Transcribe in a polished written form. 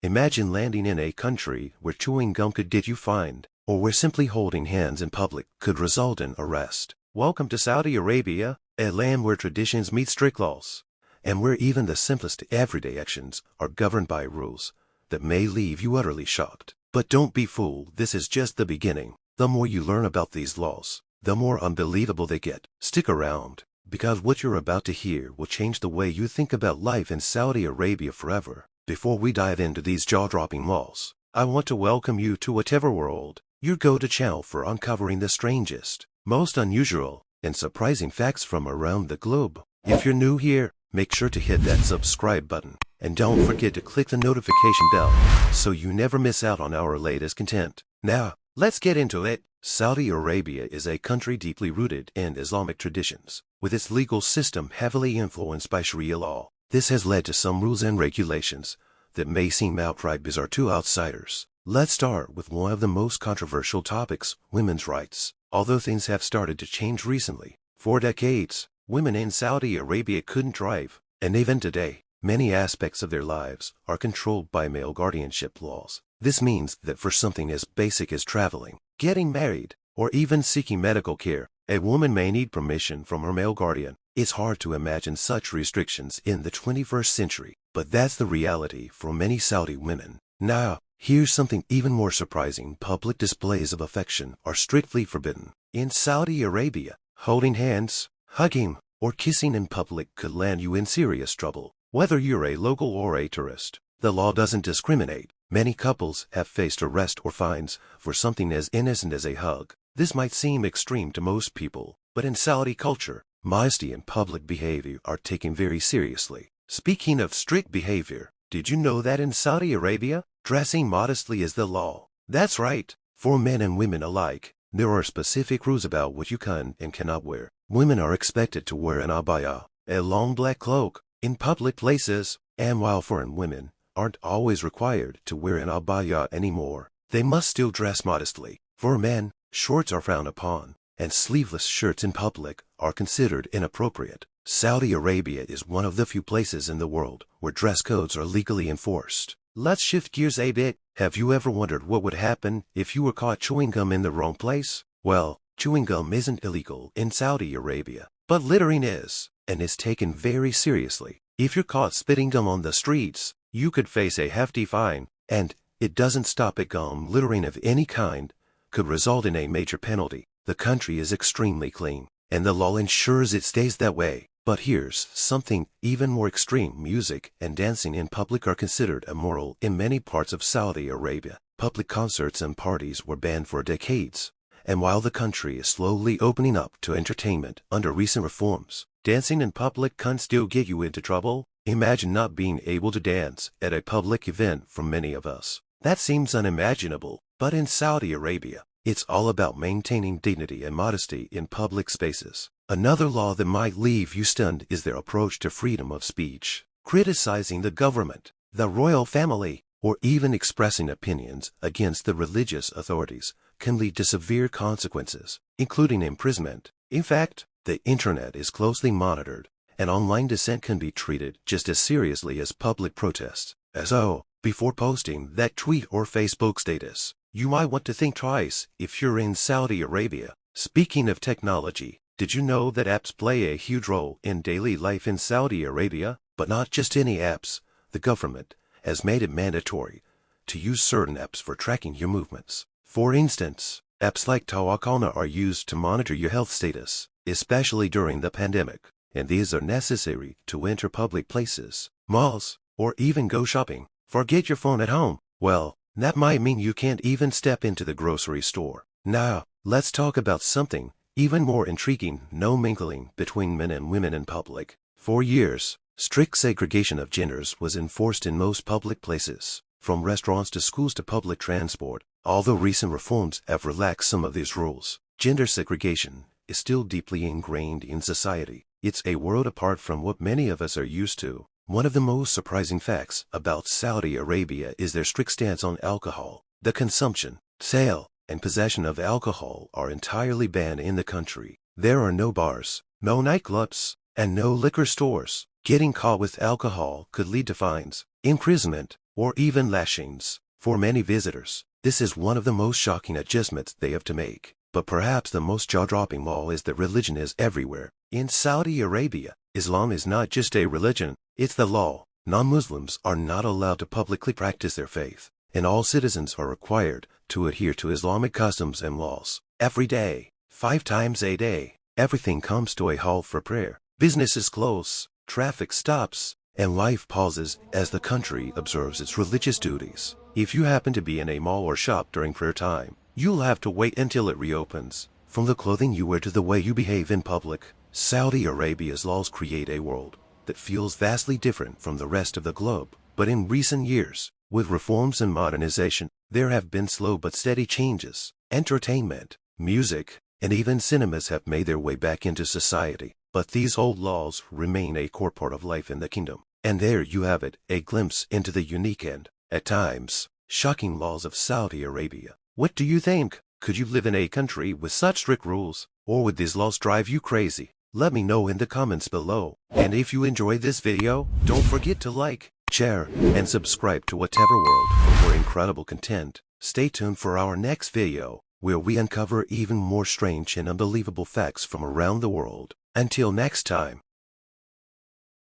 Imagine landing in a country where chewing gum could get you fined, or where simply holding hands in public could result in arrest. Welcome to Saudi Arabia, a land where traditions meet strict laws, and where even the simplest everyday actions are governed by rules that may leave you utterly shocked. But don't be fooled, this is just the beginning. The more you learn about these laws, the more unbelievable they get. Stick around, because what you're about to hear will change the way you think about life in Saudi Arabia forever. Before we dive into these jaw-dropping laws, I want to welcome you to whatever world, your go-to channel for uncovering the strangest, most unusual, and surprising facts from around the globe. If you're new here, make sure to hit that subscribe button, and don't forget to click the notification bell so you never miss out on our latest content. Now, let's get into it. Saudi Arabia is a country deeply rooted in Islamic traditions, with its legal system heavily influenced by Sharia law. This has led to some rules and regulations that may seem outright bizarre to outsiders. Let's start with one of the most controversial topics, women's rights. Although things have started to change recently, for decades, women in Saudi Arabia couldn't drive, and even today, many aspects of their lives are controlled by male guardianship laws. This means that for something as basic as traveling, getting married, or even seeking medical care, a woman may need permission from her male guardian. It's hard to imagine such restrictions in the 21st century, but that's the reality for many Saudi women. Now, here's something even more surprising. Public displays of affection are strictly forbidden. In Saudi Arabia, holding hands, hugging, or kissing in public could land you in serious trouble. Whether you're a local or a tourist, the law doesn't discriminate. Many couples have faced arrest or fines for something as innocent as a hug. This might seem extreme to most people, but in Saudi culture, modesty and public behavior are taken very seriously. Speaking of strict behavior, did you know that in Saudi Arabia, dressing modestly is the law? That's right. For men and women alike, there are specific rules about what you can and cannot wear. Women are expected to wear an abaya, a long black cloak, in public places, and while foreign women aren't always required to wear an abaya anymore, they must still dress modestly. For men, shorts are frowned upon, and sleeveless shirts in public are considered inappropriate. Saudi Arabia is one of the few places in the world where dress codes are legally enforced. Let's shift gears a bit. Have you ever wondered what would happen if you were caught chewing gum in the wrong place? Well, chewing gum isn't illegal in Saudi Arabia, but littering is, and is taken very seriously. If you're caught spitting gum on the streets, you could face a hefty fine, and it doesn't stop at gum. Littering of any kind could result in a major penalty. The country is extremely clean, and the law ensures it stays that way. But here's something even more extreme. Music and dancing in public are considered immoral in many parts of Saudi Arabia. Public concerts and parties were banned for decades, and while the country is slowly opening up to entertainment under recent reforms, dancing in public can still get you into trouble. Imagine not being able to dance at a public event. For many of us, that seems unimaginable, but in Saudi Arabia, it's all about maintaining dignity and modesty in public spaces. Another law that might leave you stunned is their approach to freedom of speech. Criticizing the government, the royal family, or even expressing opinions against the religious authorities can lead to severe consequences, including imprisonment. In fact, the internet is closely monitored, and online dissent can be treated just as seriously as public protests. So, before posting that tweet or Facebook status, you might want to think twice if you're in Saudi Arabia. Speaking of technology, did you know that apps play a huge role in daily life in Saudi Arabia? But not just any apps. The government has made it mandatory to use certain apps for tracking your movements. For instance, apps like Tawakkalna are used to monitor your health status, especially during the pandemic, and these are necessary to enter public places, malls, or even go shopping. Forget your phone at home. Well, that might mean you can't even step into the grocery store. Now, let's talk about something even more intriguing: no mingling between men and women in public. For years, strict segregation of genders was enforced in most public places, from restaurants to schools to public transport. Although recent reforms have relaxed some of these rules, gender segregation is still deeply ingrained in society. It's a world apart from what many of us are used to. One of the most surprising facts about Saudi Arabia is their strict stance on alcohol. The consumption, sale, and possession of alcohol are entirely banned in the country. There are no bars, no nightclubs, and no liquor stores. Getting caught with alcohol could lead to fines, imprisonment, or even lashings. For many visitors, this is one of the most shocking adjustments they have to make. But perhaps the most jaw-dropping law is that religion is everywhere. In Saudi Arabia, Islam is not just a religion, it's the law. Non-Muslims are not allowed to publicly practice their faith, and all citizens are required to adhere to Islamic customs and laws. Every day, 5 times a day, everything comes to a halt for prayer. Businesses close, traffic stops, and life pauses as the country observes its religious duties. If you happen to be in a mall or shop during prayer time, you'll have to wait until it reopens. From the clothing you wear to the way you behave in public, Saudi Arabia's laws create a world that feels vastly different from the rest of the globe. But in recent years, with reforms and modernization, there have been slow but steady changes. Entertainment, music, and even cinemas have made their way back into society. But these old laws remain a core part of life in the kingdom. And there you have it, a glimpse into the unique and, at times, shocking laws of Saudi Arabia. What do you think? Could you live in a country with such strict rules? Or would these laws drive you crazy? Let me know in the comments below. And if you enjoyed this video, don't forget to like, share, and subscribe to Whatever World for more incredible content. Stay tuned for our next video, where we uncover even more strange and unbelievable facts from around the world. Until next time.